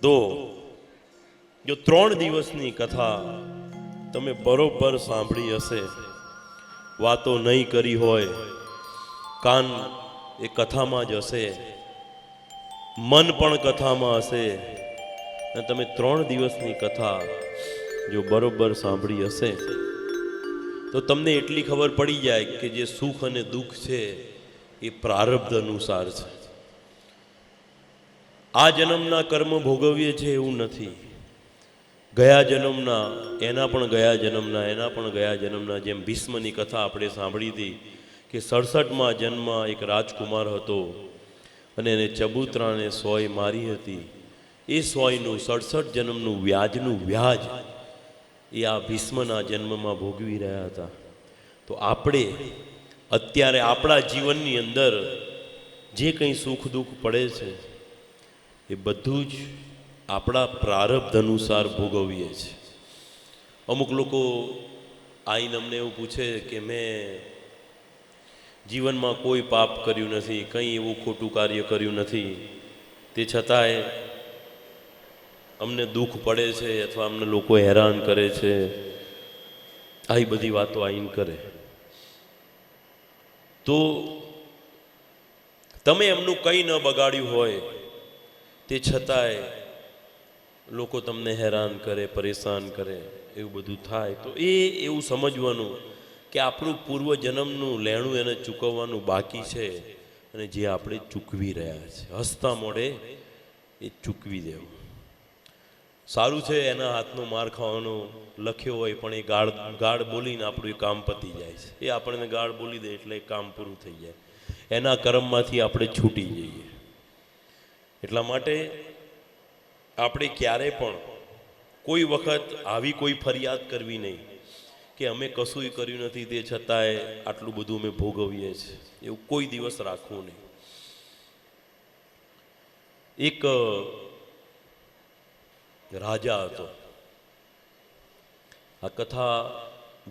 તો જો 3 દિવસની કથા તમે બરોબર સાંભળી હશે, વાતો નહીં કરી હોય, કાન એ કથામાં જ હશે, મન પણ કથામાં હશે, અને તમે 3 દિવસની કથા જો બરોબર સાંભળી હશે તો તમને એટલી ખબર પડી જાય કે જે સુખ અને દુઃખ છે એ પ્રારબ્ધ અનુસાર છે. આ જન્મના કર્મ ભોગવીએ છે એવું નથી, ગયા જન્મના, એના પણ ગયા જન્મના, એના પણ ગયા જન્મના. જેમ ભીષ્મની કથા આપણે સાંભળી હતી કે 67માં જન્મ એક રાજકુમાર હતો અને એને ચબૂતરાને સોય મારી હતી. એ સોયનું 67 જન્મનું વ્યાજનું વ્યાજ એ આ ભીષ્મના જન્મમાં ભોગવી રહ્યા હતા. તો આપણે અત્યારે આપણા જીવનની અંદર જે કંઈ સુખ દુઃખ પડે છે એ બધું જ આપણા પ્રારબ્ધ અનુસાર ભોગવીએ છીએ. અમુક લોકો આઈને અમને એવું પૂછે કે મેં જીવનમાં કોઈ પાપ કર્યું નથી, કંઈ એવું ખોટું કાર્ય કર્યું નથી, તે છતાંય અમને દુઃખ પડે છે અથવા અમને લોકો હેરાન કરે છે. આવી બધી વાતો આઈને કરે. તો તમે એમનું કંઈ ન બગાડ્યું હોય તે છતાંય લોકો તમને હેરાન કરે, પરેશાન કરે, એવું બધું થાય. તો એવું સમજવાનું કે આપણું પૂર્વજન્મનું લેણું એને ચૂકવવાનું બાકી છે અને જે આપણે ચૂકવી રહ્યા છે, હસતા મોઢે એ ચૂકવી દેવું. સારું છે એના હાથનો માર ખાવાનો લખ્યો હોય પણ એ ગાળ બોલીને આપણું એ કામ પતી જાય છે. એ આપણને ગાળ બોલી દે એટલે કામ પૂરું થઈ જાય, એના કર્મમાંથી આપણે છૂટી જઈએ. એટલા માટે આપણે ક્યારે પણ કોઈ વખત આવી કોઈ ફરિયાદ કરવી નહીં કે અમે કશું કર્યું નથી તે છતાંય આટલું બધું અમે ભોગવીએ છીએ, એવું કોઈ દિવસ રાખવું નહીં. એક રાજા હતો. આ કથા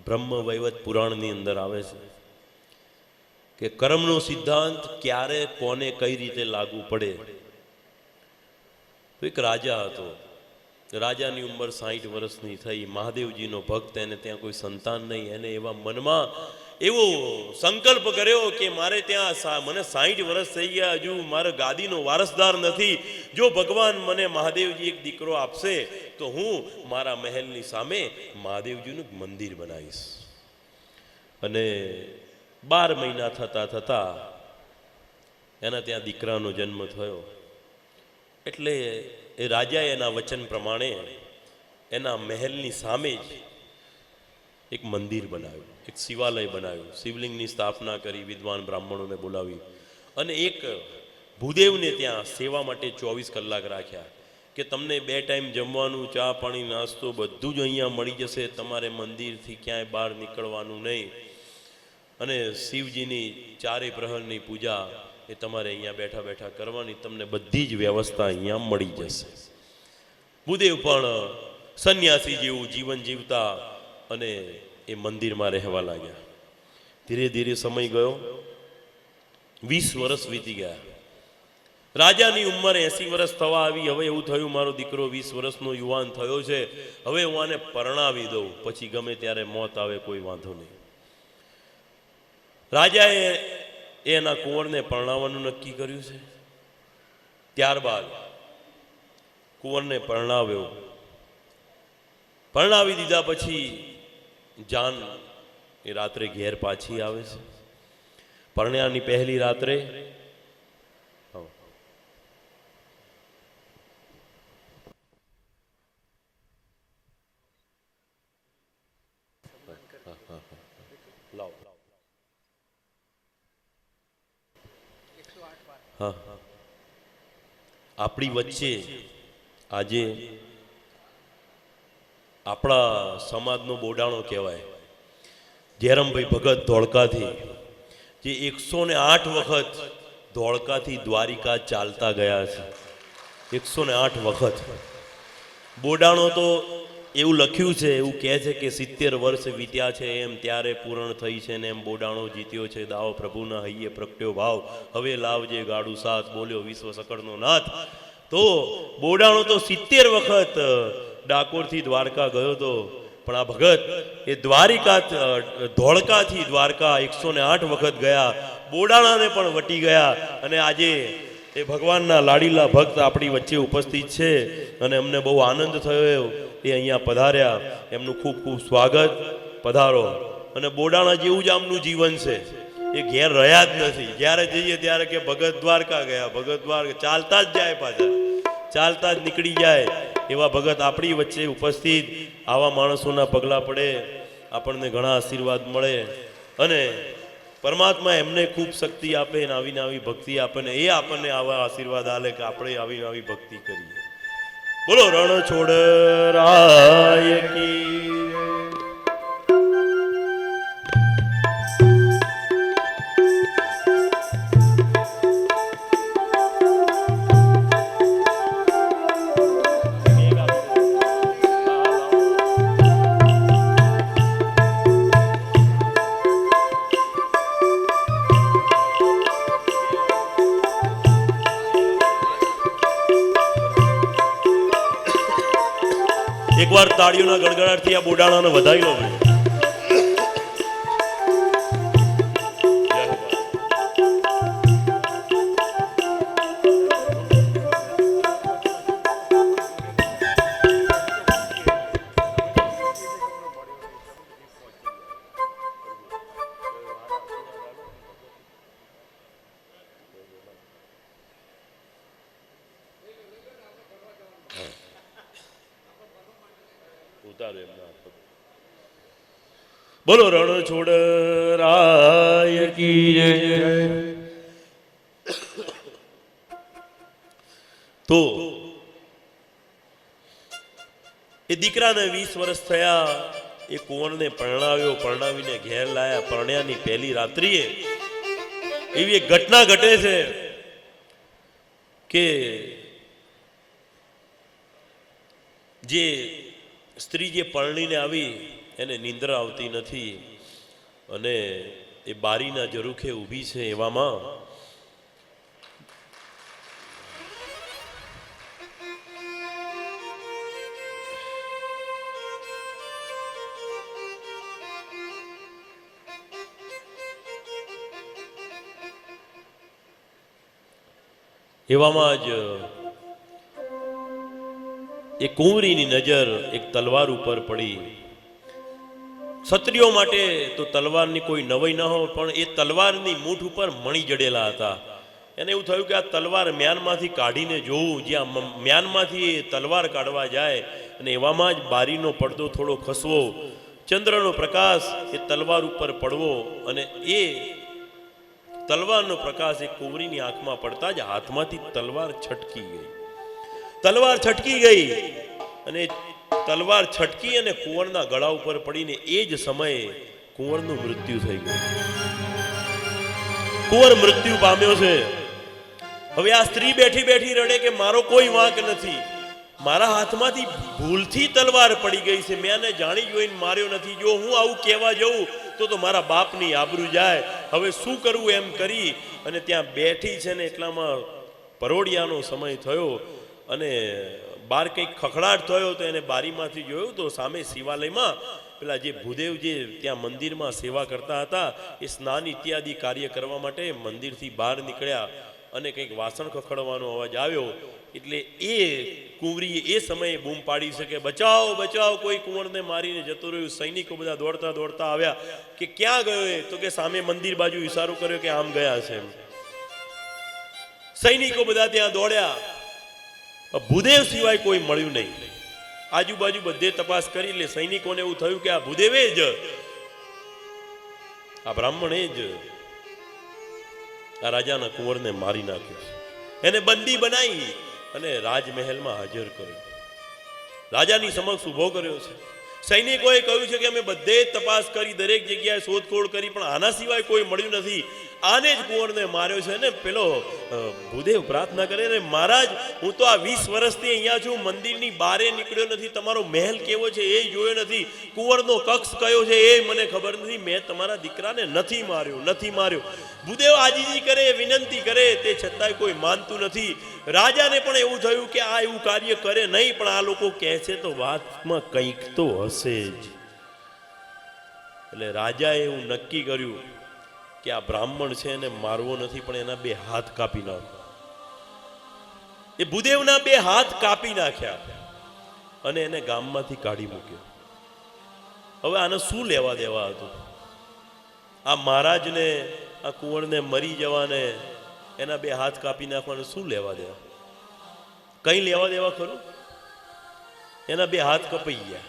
બ્રહ્મ વૈવત પુરાણની અંદર આવે છે કે કર્મનો સિદ્ધાંત ક્યારે કોને કઈ રીતે લાગુ પડે. તો એક રાજા હતો. રાજાની ઉંમર 60 વર્ષની થઈ. મહાદેવજીનો ભક્ત, એને ત્યાં કોઈ સંતાન નહીં. એને એવા મનમાં એવો સંકલ્પ કર્યો કે મારે ત્યાં મને 60 વર્ષ થઈ ગયા, હજુ મારા ગાદીનો વારસદાર નથી. જો ભગવાન મને મહાદેવજી એક દીકરો આપશે તો હું મારા મહેલની સામે મહાદેવજીનું મંદિર બનાવીશ. અને 12 મહિના થતા થતા એના ત્યાં દીકરાનો જન્મ થયો. એટલે એ રાજાએ એના વચન પ્રમાણે એના મહેલની સામે જ એક મંદિર બનાવ્યું, એક શિવાલય બનાવ્યું, શિવલિંગની સ્થાપના કરી, વિદ્વાન બ્રાહ્મણોને બોલાવી અને એક ભૂદેવને ત્યાં સેવા માટે 24 કલાક રાખ્યા કે તમને 2 ટાઈમ જમવાનું, ચા પાણી, નાસ્તો બધું જ અહીંયા મળી જશે, તમારે મંદિરથી ક્યાંય બહાર નીકળવાનું નહીં. અને શિવજીની 4 પ્રહરની પૂજા એ તમારે અહીંયા બેઠા બેઠા કરવાની, તમને બધી જ વ્યવસ્થા અહીંયા મળી જશે. ભૂદેવ પણ સંન્યાસી જેવું જીવન જીવતા અને એ મંદિરમાં રહેવા લાગ્યા. ધીરે ધીરે સમય ગયો, 20 વર્ષ વીતી ગયા. રાજાની ઉંમર 80 વર્ષ થવા આવી. હવે એવું થયું મારો દીકરો 20 વર્ષનો યુવાન થયો છે, હવે હું આને પરણાવી દઉં, પછી ગમે ત્યારે મોત આવે કોઈ વાંધો નહીં. રાજાએ એના કુંવરને પરણાવવાનું નક્કી કર્યું છે. ત્યારબાદ કુંવરને પરણાવ્યો. પરણાવી દીધા પછી જાન એ રાત્રે ઘેર પાછી આવે છે. પરણ્યાની પહેલી રાત્રે આપણી વચ્ચે આજે આપણા સમાજનો બોડાણો કહેવાય જયરામભાઈ ભગત ધોળકાથી, જે 108 વખત ધોળકાથી દ્વારિકા ચાલતા ગયા છે. 108 વખત બોડાણો. તો એવું લખ્યું છે, એવું કહે છે કે 70 વર્ષ વીત્યા છે એમ ત્યારે પૂરણ થઈ છે ને એમ બોડાણો જીત્યો છે. દાવો પ્રભુના હૈયે પ્રગટ્યો ભાવ, હવે લાવજે ગાડું સાથ, બોલ્યો વિશ્વ સકળનો નાથ. તો બોડાણો તો 70 વખત ડાકોરથી દ્વારકા ગયો હતો, પણ આ ભગત એ ધોળકાથી દ્વારકા 108 વખત ગયા, બોડાણાને પણ વટી ગયા. અને આજે એ ભગવાનના લાડીલા ભક્ત આપણી વચ્ચે ઉપસ્થિત છે અને અમને બહુ આનંદ થયો એ અહીંયા પધાર્યા. એમનું ખૂબ ખૂબ સ્વાગત. પધારો. અને બોડાણા જેવું જ આમનું જીવન છે, એ ઘેર રહ્યા જ નથી. જ્યારે જઈએ ત્યારે કે ભગત દ્વારકા ગયા, ભગત દ્વારકા, ચાલતા જ જાય, પાછા ચાલતા જ નીકળી જાય. એવા ભગત આપણી વચ્ચે ઉપસ્થિત. આવા માણસોના પગલાં પડે આપણને ઘણા આશીર્વાદ મળે અને પરમાત્મા એમને ખૂબ શક્તિ આપે ને આવીને આવી ભક્તિ આપે ને એ આપણને આવા આશીર્વાદ આલે કે આપણે આવીને આવી ભક્તિ કરીએ. બોલો રણછોડ રાય કી. એકવાર તાળીઓના ગડગડાટથી આ બોડાણાને વધાવી લો. બોલો રણછોડ રાય કી જય. તો એ દીકરાને 20 વર્ષ થયા, એ કુંવરને પરણાવ્યો, પરણાવીને ઘેર લાયા. પરણ્યાની પહેલી રાત્રિએ એવી એક ઘટના ઘટે છે કે જે સ્ત્રી જે પરણીને આવી એને નિંદ્રા આવતી નથી અને એ બારીના ઝરૂખે ઊભી છે. એવામાં જ એ કુંવરીની નજર એક તલવાર ઉપર પડી. ક્ષત્રિયો માટે તો તલવારની કોઈ નવાઈ ન હોય, પણ એ તલવારની મૂઠ ઉપર મણી જડેલા હતા. એને એવું થયું કે આ તલવાર મ્યાનમાંથી કાઢીને જોવું. જ્યાં મ્યાનમાંથી એ તલવાર કાઢવા જાય અને એવામાં જ બારીનો પડદો થોડો ખસવો, ચંદ્રનો પ્રકાશ એ તલવાર ઉપર પડવો અને એ તલવારનો પ્રકાશ એ કુંવરીની આંખમાં પડતા જ હાથમાંથી તલવાર છટકી ગઈ. તલવાર છટકી ગઈ અને તલવાર છટકી અને કુંવરના ગળા ઉપર પડીને એ જ સમયે કુંવરનું મૃત્યુ થઈ ગયું. કુંવર મૃત્યુ પામ્યો છે. હવે આ સ્ત્રી બેઠી બેઠી રડે કે મારો કોઈ વાંક નથી, મારા હાથમાંથી ભૂલથી તલવાર પડી ગઈ છે, મેં આને જાણી જોઈને માર્યો નથી. જો હું આવું કહેવા જઉં તો મારા બાપની આબરૂ જાય. હવે શું કરવું એમ કરી અને ત્યાં બેઠી છે ને એટલામાં પરોડિયાનો સમય થયો અને બહાર કંઈક ખખડાટ થયો તો એને બારીમાંથી જોયું તો સામે શિવાલયમાં પેલા જે ભૂદેવ જે ત્યાં મંદિરમાં સેવા કરતા હતા એ સ્નાન ઇત્યાદિ કાર્ય કરવા માટે મંદિરથી બહાર નીકળ્યા અને કંઈક વાસણ ખખડવાનો અવાજ આવ્યો. એટલે એ કુંવરીએ એ સમયે બૂમ પાડી શકે, બચાવ બચાવ, કોઈ કુંવરને મારીને જતો રહ્યું. સૈનિકો બધા દોડતા દોડતા આવ્યા કે ક્યાં ગયો એ? તો કે સામે મંદિર બાજુ ઇશારો કર્યો કે આમ ગયા છે. સૈનિકો બધા ત્યાં દોડ્યા, ભૂદેવ સિવાય કોઈ મળ્યું નહીં. આજુબાજુ બધે તપાસ કરી. એટલે સૈનિકોને એવું થયું કે આ ભૂદેવે જ, આ બ્રાહ્મણે જ આ રાજાના કુંવરને મારી નાખ્યો. એને બંદી બનાવી અને રાજમહેલમાં હાજર કર્યો, રાજાની સમક્ષ ઉભો કર્યો છે. સૈનિકોએ કહ્યું છે કે અમે બધે તપાસ કરી, દરેક જગ્યાએ શોધખોળ કરી, પણ આના સિવાય કોઈ મળ્યું નથી. આને જ કુંવરને માર્યો છે ને પેલો ભૂદેવ પ્રાર્થના કરે રે મહારાજ, હું તો આ 20 વર્ષથી અહીંયા છું, મંદિરની બારે નીકળ્યો નથી, તમારો મહેલ કેવો છે એ જોયો નથી, કુંવરનો કક્ષ કયો છે એ મને ખબર નથી, મેં તમારા દીકરાને નથી માર્યો. ભૂદેવ આજીજી કરે, વિનંતી કરે, તે છતાંય કોઈ માનતું નથી. રાજાને પણ એવું થયું કે આ એવું કાર્ય કરે નહીં, પણ આ લોકો કહે છે તો વાતમાં કંઈક તો હશે જ. એટલે રાજાએ એવું નક્કી કર્યું કે આ બ્રાહ્મણ છે એને મારવો નથી, પણ એના 2 હાથ કાપી નાખો. એ ભૂદેવના 2 હાથ કાપી નાખ્યા અને એને ગામમાંથી કાઢી મૂક્યો. હવે આને શું લેવા દેવા હતું? આ મહારાજને, આ કુંવરને મરી જવાને, એના 2 હાથ કાપી નાખવાને શું લેવા દેવા? કઈ લેવા દેવા ખરું? એના 2 હાથ કપાઈ ગયા.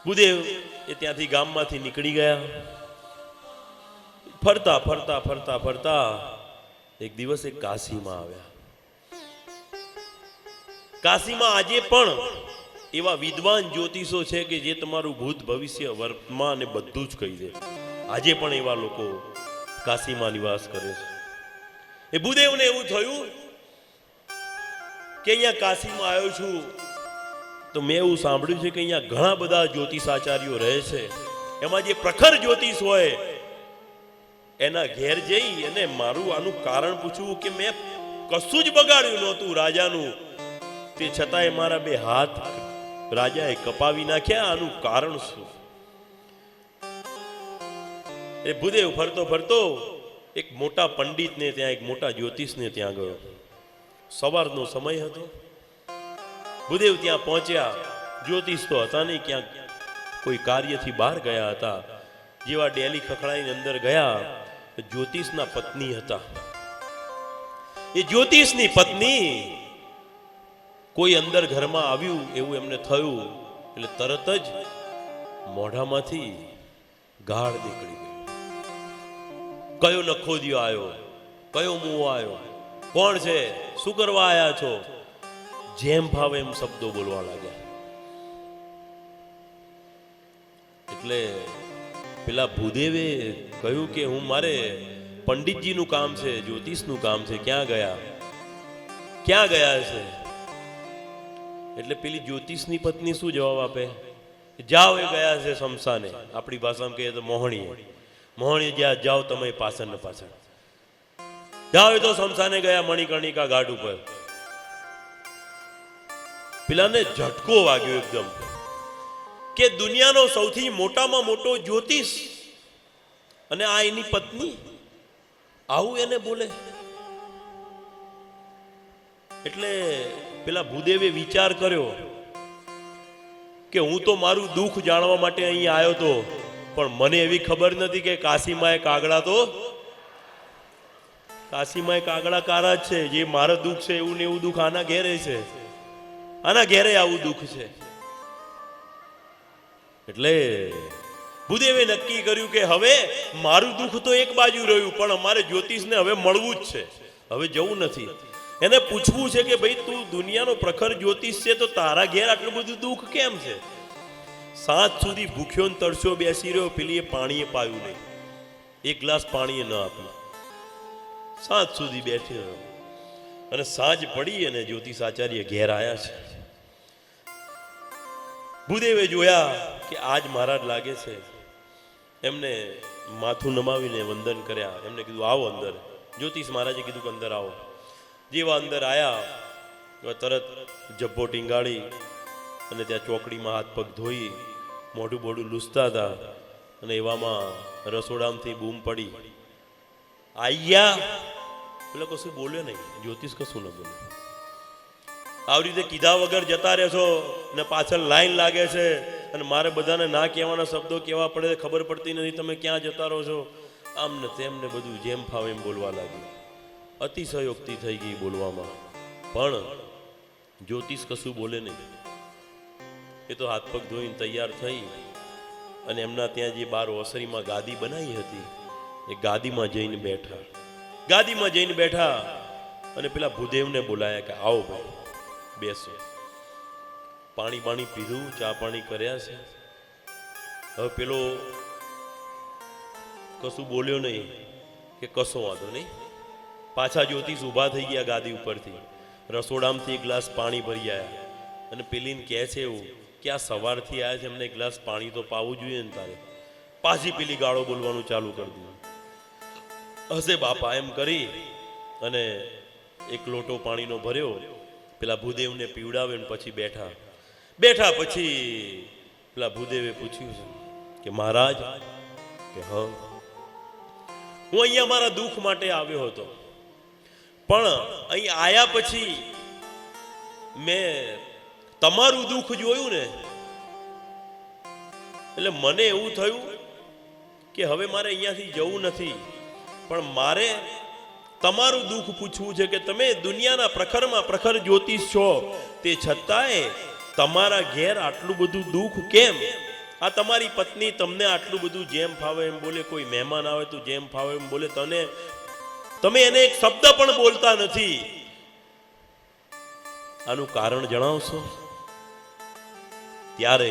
ભૂદેવ એ ત્યાંથી ગામમાંથી નીકળી ગયા. ફરતા ફરતા ફરતા ફરતા એક દિવસ એક કાશીમાં આવ્યા. કાશીમાં આજે પણ એવા વિદ્વાન જ્યોતિષો છે કે જે તમારું ભૂત ભવિષ્ય વર્તમાન ને બધું જ કહી દે. આજે પણ એવા લોકો કાશીમાં નિવાસ કરે છે. એ ભૂદેવને એવું થયું કે અહીંયા કાશીમાં આવ્યો છું તો મેં એવું સાંભળ્યું છે કે અહીંયા ઘણા બધા જ્યોતિષાચાર્યો રહે છે, એમાં જે પ્રખર જ્યોતિષ હોય એના ઘેર જઈ અને મારું આનું કારણ પૂછવું કે મેં કશું જ બગાડ્યું નહોતું રાજાનું, તે છતાંય મારા 2 હાથ રાજાએ કપાવી નાખ્યા, આનું કારણ શું? એ ભૂદેવ ફરતો ફરતો એક મોટા પંડિતને ત્યાં, એક મોટા જ્યોતિષને ત્યાં ગયો. સવારનો સમય હતો. ભૂદેવ ત્યાં પહોંચ્યા. જ્યોતિષ તો હતા નહીં, ક્યાંક કોઈ કાર્યથી બહાર ગયા હતા. જેવા ડેલી ખખડાઈને અંદર ગયા, જ્યોતિષના પત્ની હતા. એ જ્યોતિષની પત્ની કોઈ અંદર ઘરમાં આવ્યું એવું એમને થયું એટલે તરત જ મોઢામાંથી ગાળ નીકળી ગઈ. કયો નખોદિયો આવ્યો, કયો મુવો આવ્યો, કોણ છે, શું કરવા આવ્યા છો? જેમ ભાવે એમ શબ્દો બોલવા લાગ્યા. એટલે પેલા ભૂદેવે કહ્યું કે હું મારે પંડિતજીનું કામ છે, જ્યોતિષનું કામ છે, ક્યાં ગયા છે? એટલે પેલી જ્યોતિષની પત્ની શું જવાબ આપે? જાઓ, એ ગયા છે શમશાને. આપણી ભાષામાં કહીએ તો મોહણીએ જ્યાં જાઓ તમે પાછળ ને પાછળ જાઓ. એ તો શમશાને ગયા, મણિકર્ણિકા ઘાટ ઉપર. પેલાને ઝટકો વાગ્યો એકદમ કે દુનિયાનો સૌથી મોટામાં મોટો જ્યોતિષ અને આ એની પત્ની આવું એને બોલે. એટલે પેલા ભૂદેવે વિચાર કર્યો કે હું તો મારું દુઃખ જાણવા માટે અહીં આવ્યો તો, પણ મને એવી ખબર નથી કે કાશીમાં એક આગળા કારા જ છે. જે મારું દુઃખ છે એવું ને એવું દુઃખ આના ઘેરે છે, આના ઘેરે આવું દુઃખ છે. એટલે ભૂદેવે નક્કી કર્યું કે હવે મારું દુઃખ તો એક બાજુ રહ્યું, પણ અમારે જ્યોતિષને હવે મળવું જ છે, હવે જવું નથી. એને પૂછવું છે કે ભાઈ તું દુનિયાનો પ્રખર જ્યોતિષ છે તો તારા ઘેર આટલું બધું દુઃખ કેમ છે? 7 સુધી ભૂખ્યો ને તરસ્યો બેસી રહ્યો, પેલી પાણીએ પાયું નહીં, 1 ગ્લાસ પાણીએ ન આપ્યું. 7 સુધી બેઠી રહ્યો અને સાંજ પડી અને જ્યોતિષાચાર્ય ઘેર આવ્યા છે. ભૂદેવે જોયા કે આજ મહારાજ લાગે છે. એમને માથું નમાવીને વંદન કર્યા. એમને કીધું આવો અંદર. જ્યોતિષ મહારાજે કીધું કે અંદર આવો. જેવા અંદર આયા તરત જબ્બો ટીંગાળી અને ત્યાં ચોકડીમાં હાથ પગ ધોઈ મોઢું બોડું લૂસતા હતા અને એવામાં રસોડામાંથી બૂમ પડી, આયા. એટલે કશું બોલ્યો નહીં, જ્યોતિષ કશું ન બોલ્યો. આવી રીતે કીધા વગર જતા રહેશો ને પાછળ લાઈન લાગે છે અને મારે બધાને ના કહેવાના શબ્દો કેવા પડે ખબર પડતી નથી, તમે ક્યાં જતા રહો છો? આમ ને તેમને બધું જેમ ફાવે એમ બોલવા લાગ્યું. અતિશયોક્તિ થઈ ગઈ બોલવામાં, પણ જ્યોતિષ કશું બોલે નહીં. એ તો હાથ પગ ધોઈને તૈયાર થઈ અને એમના ત્યાં જે બાર ઓસરીમાં ગાદી બનાવી હતી એ ગાદીમાં જઈને બેઠા અને પેલા ભૂદેવને બોલાયા કે આવો ભાઈ બેસો. પાણી પીધું, ચા પાણી કર્યા છે. હવે પેલો કશું બોલ્યો નહીં કે કશો વાંધો નહીં. પાછા જ્યોતિષ ઊભા થઈ ગયા ગાદી ઉપરથી, રસોડામાંથી એક ગ્લાસ પાણી ભરી આવ્યા અને પેલીને કહે છે એવું કે આ સવારથી આવ્યા છે, એમને એક ગ્લાસ પાણી તો પાવું જોઈએ ને તારે. પાછી પેલી ગાળો બોલવાનું ચાલુ કરી દીધું. હશે બાપા એમ કરી અને એક લોટો પાણીનો ભર્યો, પેલા ભૂદેવને પીવડાવે ને પછી બેઠા પછી પેલા ભૂદેવે પૂછ્યું કે મહારાજ, કે હા, હું અહીંયા મારા દુઃખ માટે આવ્યો હતો, પણ અહીં આયા પછી મેં તમારું દુઃખ જોયું ને એટલે મને એવું થયું કે હવે મારે અહીંયાથી જવું નથી, પણ મારે તમારું દુઃખ પૂછવું છે કે તમે દુનિયાના પ્રખરમાં પ્રખર જ્યોતિષ છો, તે છતાંય તમારા ઘેર આટલું બધું દુઃખ કેમ? આ તમારી પત્ની તમને આટલું બધું જેમ ફાવે એમ બોલે, કોઈ મહેમાન આવે તો જેમ ફાવે એમ બોલે, તમે એને એક શબ્દ પણ બોલતા નથી. આનું કારણ જણાવશો? ત્યારે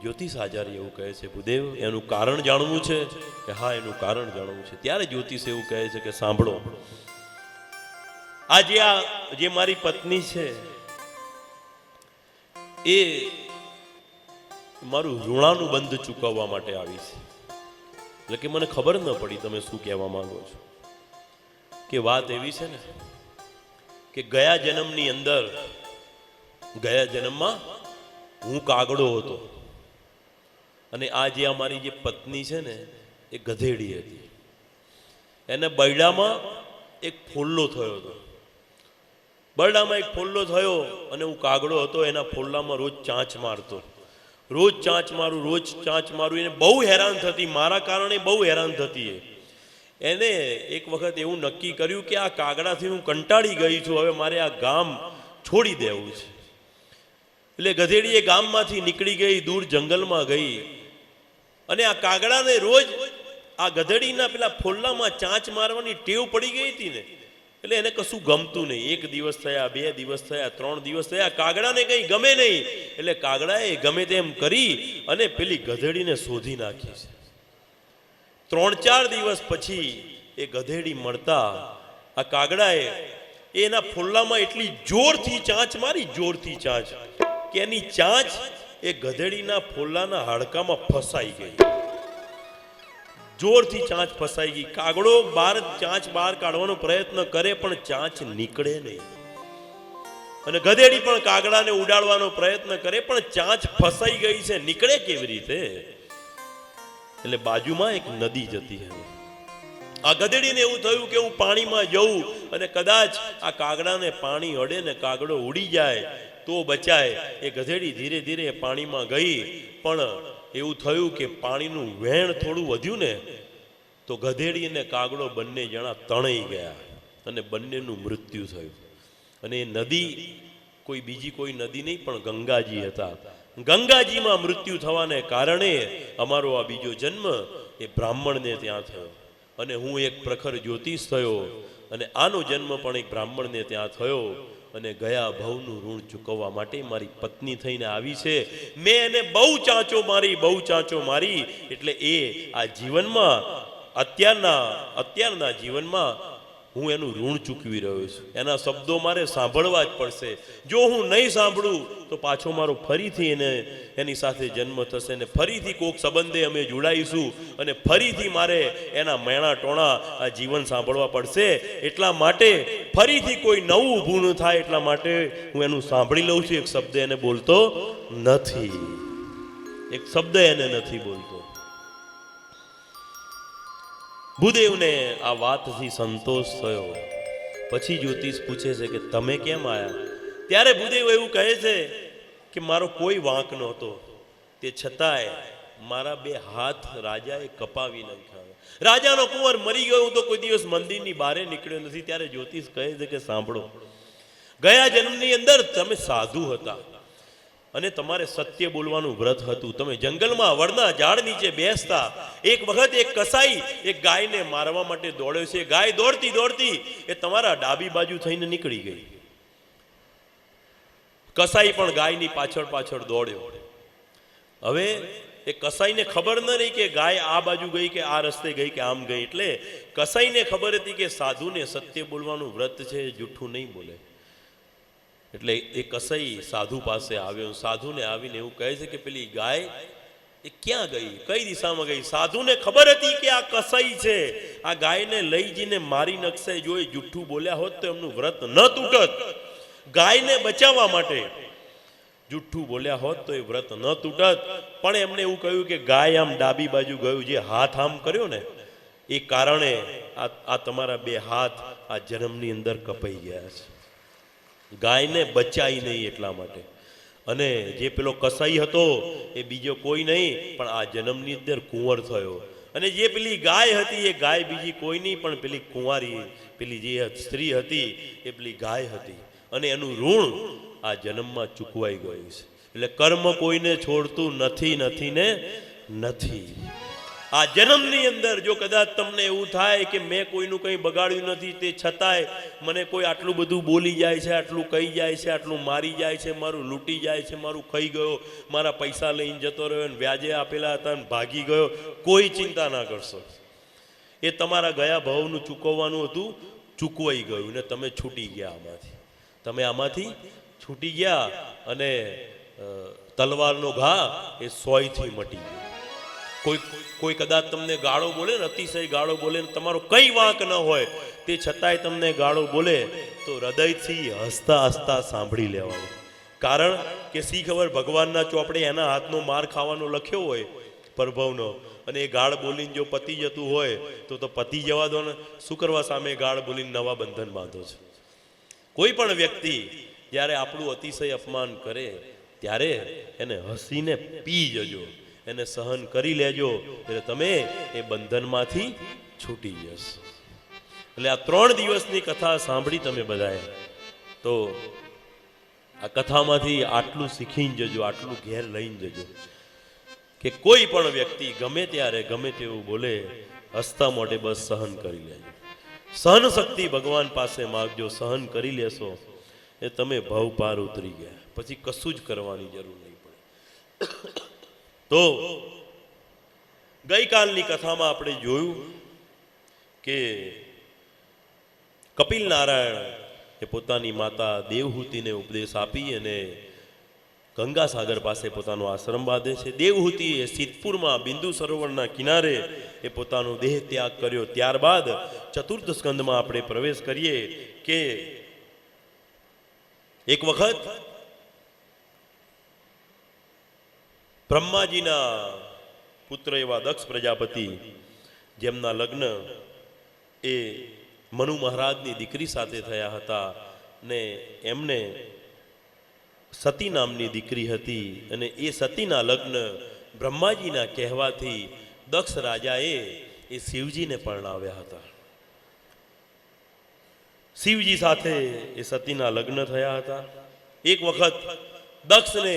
જ્યોતિષ આચાર્ય એવું કહે છે, ભૂદેવ એનું કારણ જાણવું છે? કે હા, એનું કારણ જાણવું છે. ત્યારે જ્યોતિષ એવું કહે છે કે સાંભળો, આ જે મારી પત્ની છે એ મારું ઋણાનું બંધ ચૂકવવા માટે આવી છે. એટલે કે મને ખબર ન પડી તમે શું કહેવા માંગો છો. કે વાત એવી છે ને કે ગયા જન્મમાં હું કાગડો હતો અને આ જે અમારી જે પત્ની છે ને એ ગધેડી હતી. એને બરડામાં એક ફોલ્લો થયો હતો. બરડામાં એક ફોલ્લો થયો અને હું કાગડો હતો. એના ફોલ્લામાં રોજ ચાંચ મારતો, રોજ ચાંચ મારું. એને બહુ હેરાન થતી, મારા કારણે બહુ હેરાન થતી. એને એક વખત એવું નક્કી કર્યું કે આ કાગડાથી હું કંટાળી ગઈ છું, હવે મારે આ ગામ છોડી દેવું છે. એટલે ગધેડી એ ગામમાંથી નીકળી ગઈ, દૂર જંગલમાં ગઈ અને આ કાગડાને રોજ આ ગધેડીના પેલા ફોલ્લામાં ચાંચ મારવાની ટેવ પડી ગઈ હતી ને, એટલે એને કશું ગમતું નહીં. 1 દિવસ થયા, 2 દિવસ થયા, 3 દિવસ થયા, કાગડાને કંઈ ગમે નહીં. એટલે કાગડાએ ગમે તેમ કરી અને પેલી ગધેડીને શોધી નાખી છે. 3-4 દિવસ પછી એ ગધેડી મળતા આ કાગડાએ એના ફોલ્લામાં એટલી જોરથી ચાંચ મારી, જોરથી ચાંચ, કે એની ચાંચ એ ગધેડીના ફોલ્લાના હાડકામાં ફસાઈ ગઈ. જોરથી ચાંચ ફસાઈ ગઈ. કાગડો ચાંચ બહાર કાઢવાનો પ્રયત્ન કરે પણ ચાંચ નીકળે નહીં. અને ગધેડી પણ કાગડાને ઉડાડવાનો પ્રયત્ન કરે પણ ચાંચ ફસાઈ ગઈ છે, નીકળે કેવી રીતે? એટલે બાજુમાં એક નદી જતી હતી. આ ગધેડીને એવું થયું કે હું પાણીમાં જઉં અને કદાચ આ કાગડાને પાણી અડે ને કાગડો ઉડી જાય તો બચાય. એ ગધેડી ધીરે ધીરે પાણીમાં ગઈ, પણ એવું થયું કે પાણીનું વહેણ થોડું વધ્યું ને તો ગધેડી અને કાગડો બંને જણા તણાઈ ગયા અને બંનેનું મૃત્યુ થયું. અને એ નદી બીજી કોઈ નદી નહીં પણ ગંગાજી હતા. ગંગાજીમાં મૃત્યુ થવાને કારણે અમારો આ બીજો જન્મ એ બ્રાહ્મણને ત્યાં થયો અને હું એક પ્રખર જ્યોતિષ થયો અને આનો જન્મ પણ એક બ્રાહ્મણને ત્યાં થયો. અને ગયા ભવનું ઋણ ચૂકવવા માટે મારી પત્ની થઈને આવી છે. મેં એને બહુ ચાંચો મારી એટલે એ આ જીવનમાં અત્યારના જીવનમાં હું એનું ઋણ ચૂકવી રહ્યો છું. એના શબ્દો મારે સાંભળવા જ પડશે. જો હું નહીં સાંભળું તો પાછો મારો ફરીથી એની સાથે જન્મ થશે ને ફરીથી કોક સંબંધે અમે જોડાઈશું અને ફરીથી મારે એના મેણા ટોણા આ જીવન સાંભળવા પડશે. એટલા માટે ફરીથી કોઈ નવું ઊભું ન થાય એટલા માટે હું એનું સાંભળી લઉં છું. એક શબ્દ એને બોલતો નથી, એક શબ્દ એને નથી બોલતો. ભૂદેવને આ વાતથી સંતોષ થયો. પછી જ્યોતિષ પૂછે છે કે તમે કેમ આયા? ત્યારે ભૂદેવ એવું કહે છે કે મારો કોઈ વાંક નહોતો, તે છતાંય મારા 2 હાથ રાજાએ કપાવી નાખ્યા. રાજાનો કુંવર મરી ગયો, હું તો કોઈ દિવસ મંદિરની બહાર નીકળ્યો નથી. ત્યારે જ્યોતિષ કહે છે કે સાંભળો, ગયા જન્મની અંદર તમે સાધુ હતા અને તમારે સત્ય બોલવાનું વ્રત હતું. તમે જંગલમાં વડના ઝાડ નીચે બેસતા. એક વખત એક કસાઈ એક ગાયને મારવા માટે દોડ્યો છે. ગાય દોડતી દોડતી એ તમારા ડાબી બાજુ થઈને નીકળી ગઈ. કસાઈ પણ ગાયની પાછળ દોડ્યો. હવે એ કસાઈને ખબર ન રહી કે ગાય આ બાજુ ગઈ કે આ રસ્તે ગઈ કે આમ ગઈ. એટલે કસાઈને ખબર હતી કે સાધુને સત્ય બોલવાનું વ્રત છે, જૂઠું નહીં બોલે. એટલે એ કસાઈ સાધુ પાસે આવ્યો. સાધુને આવીને એવું કહે છે કે પેલી ગાય એ ક્યાં ગઈ, કઈ દિશામાં ગઈ? સાધુને ખબર હતી કે આ કસાઈ છે, આ ગાયને લઈ જઈને મારી નકશે. જો એ જૂઠું બોલ્યા હોત તો એમનું વ્રત ન તૂટત. ગાયને બચાવવા માટે જૂઠું બોલ્યા હોત તો એ વ્રત ન તૂટત. પણ એમને એવું કહ્યું કે ગાય આમ ડાબી બાજુ ગયું, જે હાથ આમ કર્યો ને એ કારણે આ તમારા બે હાથ આ જન્મની અંદર કપાઈ ગયા છે. ગાયને બચાઈ નહીં એટલા માટે. અને જે પેલો કસાઈ હતો એ બીજો કોઈ નહીં પણ આ જન્મની અંદર કુંવર થયો. અને જે પેલી ગાય હતી એ ગાય બીજી કોઈ નહીં પણ પેલી કુંવારી, પેલી જે સ્ત્રી હતી એ પેલી ગાય હતી. અને એનું ઋણ આ જન્મમાં ચૂકવાઈ ગયું છે. એટલે કર્મ કોઈને છોડતું નથી, નથી ને નથી. આ જન્મની અંદર જો કદાચ તમને એવું થાય કે મેં કોઈનું કંઈ બગાડ્યું નથી, તે છતાંય મને કોઈ આટલું બધું બોલી જાય છે, આટલું કહી જાય છે, આટલું મારી જાય છે, મારું લૂંટી જાય છે, મારું ખાઈ ગયો, મારા પૈસા લઈને જતો રહ્યો અને વ્યાજે આપેલા હતા અને ભાગી ગયો, કોઈ ચિંતા ના કરશો. એ તમારા ગયા ભાવનું ચૂકવવાનું હતું, ચૂકવાઈ ગયું ને તમે છૂટી ગયા આમાંથી. તમે આમાંથી છૂટી ગયા અને તલવારનો ઘા એ 100થી મટી ગયો. કોઈ કદાચ તમને ગાળો બોલે ને, અતિશય ગાળો બોલે ને તમારો કઈ વાંક ન હોય તે છતાંય તમને ગાળો બોલે તો હૃદયથી હસતા હસતા સાંભળી લેવાનું. કારણ કે શી ખબર ભગવાનના ચોપડે એના હાથનો માર ખાવાનો લખ્યો હોય પ્રભવનો, અને એ ગાળ બોલીને જો પતી જતું હોય તો પતી જવા દો ને. શું કરવા સામે ગાળ બોલીને નવા બંધન બાંધો છો? કોઈ પણ વ્યક્તિ જ્યારે આપણું અતિશય અપમાન કરે ત્યારે એને હસીને પી જજો, એને સહન કરી લેજો, એટલે તમે એ બંધનમાંથી છૂટી જશો. એટલે આ 3 દિવસની કથા સાંભળી તમે બધાએ, તો આ કથામાંથી આટલું શીખીને જજો, આટલું ઘેર લઈને જજો કે કોઈ પણ વ્યક્તિ ગમે ત્યારે ગમે તેવું બોલે, હસતા મોઢે બસ સહન કરી લેજો. સહન શક્તિ ભગવાન પાસે માગજો. સહન કરી લેશો એ તમે ભવ પાર ઉતરી ગયા, પછી કશું જ કરવાની જરૂર નહીં પડે. તો ગઈકાલની કથામાં આપણે જોયું કે કપિલ નારાયણ એ પોતાની માતા દેવહૂતિને ઉપદેશ આપી અને ગંગાસાગર પાસે પોતાનો આશ્રમ બાંધે છે. દેવહૂતિ એ સિદ્ધપુરમાં બિંદુ સરોવરના કિનારે એ પોતાનો દેહ ત્યાગ કર્યો. ત્યારબાદ ચતુર્થ સ્કંદમાં આપણે પ્રવેશ કરીએ કે એક વખત બ્રહ્માજીના પુત્ર એવા દક્ષ પ્રજાપતિ, જેમના લગ્ન એ મનુ મહારાજની દીકરી સાથે થયા હતા, ને એમને સતી નામની દીકરી હતી, અને એ સતીના લગ્ન બ્રહ્માજીના કહેવાથી દક્ષ રાજાએ એ શિવજીને પરણાવ્યા હતા. શિવજી સાથે એ સતીના લગ્ન થયા હતા. એક વખત દક્ષને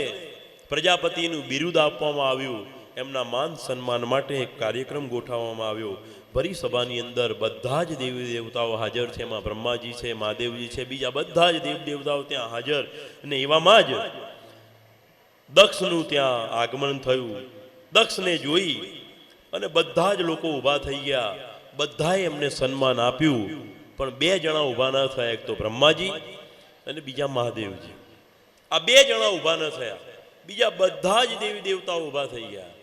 પ્રજાપતિનું બિરુદ આપવામાં આવ્યું. એમના માન સન્માન માટે એક કાર્યક્રમ ગોઠવવામાં આવ્યો. ભરી સભાની અંદર બધા જ દેવી દેવતાઓ હાજર છે. એમાં બ્રહ્માજી છે, મહાદેવજી છે, બીજા બધા જ દેવ દેવતાઓ ત્યાં હાજર. અને એવામાં જ દક્ષનું ત્યાં આગમન થયું. દક્ષને જોઈ અને બધા જ લોકો ઊભા થઈ ગયા. બધાએ એમને સન્માન આપ્યું, પણ 2 જણા ઊભા ન થયા. એક તો બ્રહ્માજી અને બીજા મહાદેવજી. આ 2 જણા ઊભા ન થયા, બીજા બધા જ દેવી દેવતાઓ ઊભા થઈ ગયા.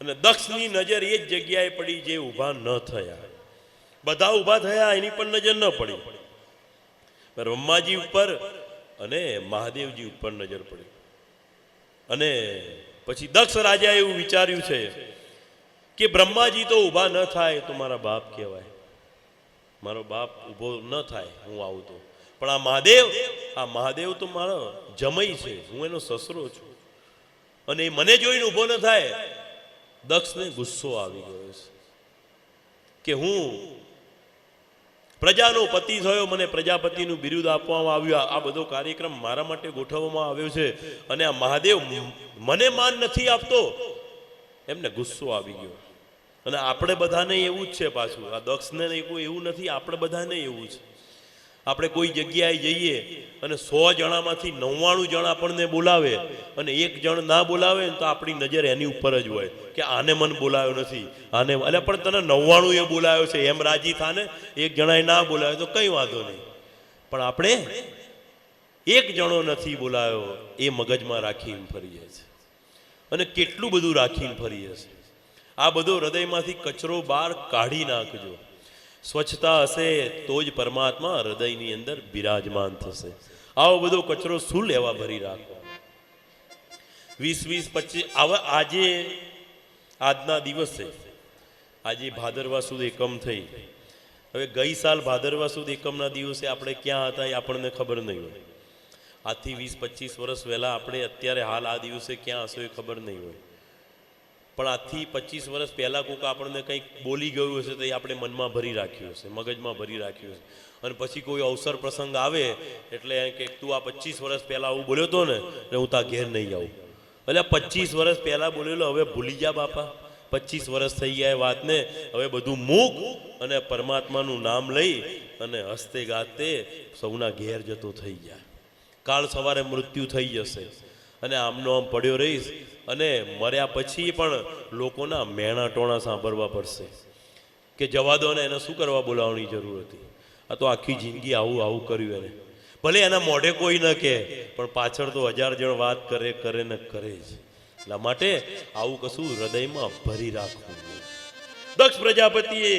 અને દક્ષની નજર એ જ જગ્યાએ પડી જે ઊભા ન થયા. બધા ઊભા થયા, એની પણ નજર ન પડી. બ્રહ્માજી ઉપર અને મહાદેવજી ઉપર નજર પડી. અને પછી દક્ષ રાજાએ એવું વિચાર્યું છે કે બ્રહ્માજી તો ઊભા ન થાય તો મારા બાપ કહેવાય, મારો બાપ ઊભો ન થાય હું આવું તો. પણ આ મહાદેવ તો મારો જમઈ છે, હું એનો સસરો છું, અને એ મને જોઈને ઊભો ન થાય. દક્ષને ગુસ્સો આવી ગયો છે કે હું પ્રજાનો પતિ થયો, મને પ્રજાપતિનું બિરુદ આપવામાં આવ્યું, આ બધો કાર્યક્રમ મારા માટે ગોઠવવામાં આવ્યો છે, અને આ મહાદેવ મને માન નથી આપતો. એમને ગુસ્સો આવી ગયો. અને આપણે બધાને એવું જ છે પાછું. આ દક્ષને એવું નથી, આપણે બધાને એવું છે. આપણે કોઈ જગ્યાએ જઈએ અને 100 જણામાંથી 99 જણ આપણને બોલાવે અને એક જણ ના બોલાવે ને તો આપણી નજર એની ઉપર જ હોય કે આને મને બોલાવ્યો નથી, આને એટલે પણ તને 99 એ બોલાવ્યો છે એમ રાજી થાને. એક જણાએ ના બોલાવ્યો તો કંઈ વાંધો નહીં, પણ આપણે એક જણો નથી બોલાવ્યો એ મગજમાં રાખીને ફરીએ છીએ અને કેટલું બધું રાખીને ફરીએ છીએ. આ બધો હૃદયમાંથી કચરો બહાર કાઢી નાખજો. સ્વચ્છતા હશે તો જ પરમાત્મા હૃદયની અંદર બિરાજમાન થશે. આવો બધો કચરો શું લેવા ભરી રાખો? 20, 25 આજે આજના દિવસે આજે ભાદરવા સુદ એકમ થઈ. હવે ગઈ સાલ ભાદરવા સુદ એકમના દિવસે આપણે ક્યાં હતા એ આપણને ખબર નહીં હોય. આજથી 20-25 વર્ષ પહેલાં આપણે અત્યારે હાલ આ દિવસે ક્યાં હશો એ ખબર નહીં હોય. પણ આજથી 25 વર્ષ પહેલાં કોઈક આપણને કંઈક બોલી ગયું હશે તો એ આપણે મનમાં ભરી રાખ્યું હશે, મગજમાં ભરી રાખ્યું હશે. અને પછી કોઈ અવસર પ્રસંગ આવે એટલે કે તું આ 25 વર્ષ પહેલાં આવું બોલ્યો હતો ને એટલે હું તા ઘેર નહીં આવું. એટલે 25 વર્ષ પહેલાં બોલેલો હવે ભૂલી જા બાપા. 25 વર્ષ થઈ ગયા એ વાતને હવે બધું મૂક અને પરમાત્માનું નામ લઈ અને હસતે ગાતે સૌના ઘેર જતો થઈ જાય. કાલ સવારે મૃત્યુ થઈ જશે અને આમનો આમ પડ્યો રહીશ અને મર્યા પછી પણ લોકોના મેણા ટોણા સાંભળવા પડશે કે જવા દો ને, એને શું કરવા બોલાવવાની જરૂર હતી? આ તો આખી જિંદગી આવું આવું કર્યું એને. ભલે એના મોઢે કોઈ ન કહે પણ પાછળ તો 1000 જણ વાત કરે ને કરે જ. એટલા માટે આવું કશું હૃદયમાં ભરી રાખવું. દક્ષ પ્રજાપતિએ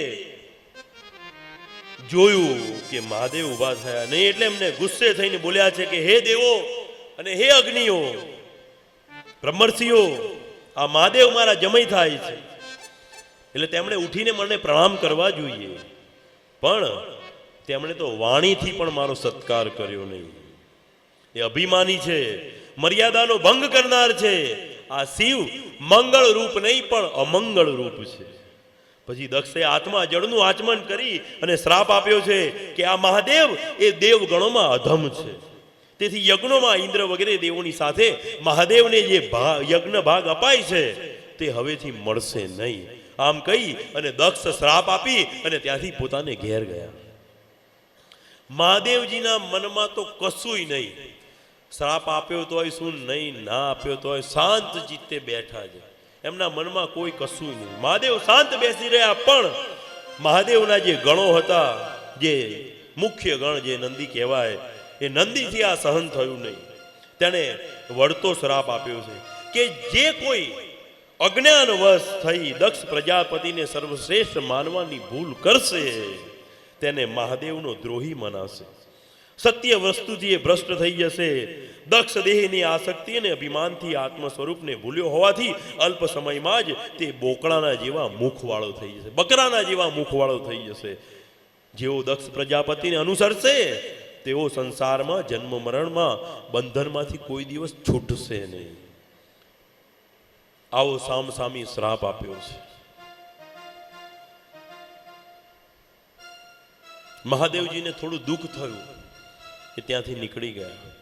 જોયું કે મહાદેવ ઊભા થયા નહીં એટલે એમને ગુસ્સે થઈને બોલ્યા છે કે હે દેવો અને હે અગ્નિઓ, બ્રહ્મર્ષિઓ, આ મહાદેવ મારા જમઈ થાય છે એટલે તેમણે ઉઠીને મને પ્રણામ કરવા જોઈએ, પણ તેમણે તો વાણીથી પણ મારો સત્કાર કર્યો નહીં. એ અભિમાની છે, મર્યાદાનો ભંગ કરનાર છે. આ શિવ મંગળ રૂપ નહીં પણ અમંગળ રૂપ છે. પછી દક્ષે આત્મા જળનું આચમન કરી અને શ્રાપ આપ્યો છે કે આ મહાદેવ એ દેવગણોમાં અધમ છે. તેથી યજ્ઞોમાં ઇન્દ્ર વગેરે દેવોની સાથે મહાદેવને જે યજ્ઞ ભાગ અપાય છે તે હવેથી મળશે નહીં. આમ કહી અને દક્ષ શ્રાપ આપી અને ત્યાંથી પોતાને ઘેર ગયા. મહાદેવજીના મનમાં તો કશુંય નહીં. શ્રાપ આપ્યો તોય શું નહીં, ના આપ્યો તોય શાંત ચિત્તે બેઠા છે. એમના મનમાં કોઈ કશું નહીં. મહાદેવ શાંત બેસી રહ્યા, પણ મહાદેવના જે ગણો હતા, જે મુખ્ય ગણ જે નંદી કહેવાય, એ નંદીથી આ સહન થયું નહીં. તેણે વળતો શ્રાપ આપ્યો છે કે જે કોઈ અજ્ઞાનવશ થઈ દક્ષ પ્રજાપતિને સર્વશ્રેષ્ઠ માનવાની ભૂલ કરશે તેને મહાદેવનો દ્રોહી મનાશે. સત્ય વસ્તુથી એ ભ્રષ્ટ થઈ જશે. દક્ષ દેહની આસક્તિ અને અભિમાનથી આત્મ સ્વરૂપને ભૂલ્યો હોવાથી અલ્પ સમયમાં જ તે બોકડાના જેવા મુખવાળો થઈ જશે, બકરાના જેવા મુખવાળો થઈ જશે. જેઓ દક્ષ પ્રજાપતિને અનુસરશે તેઓ સંસારમાં જન્મ મરણમાં બંધનમાંથી કોઈ દિવસ છૂટશે નહીં. આવો સામસામી શ્રાપ આપ્યો છે. મહાદેવજીને થોડું દુઃખ થયું એ ત્યાંથી નીકળી ગયા.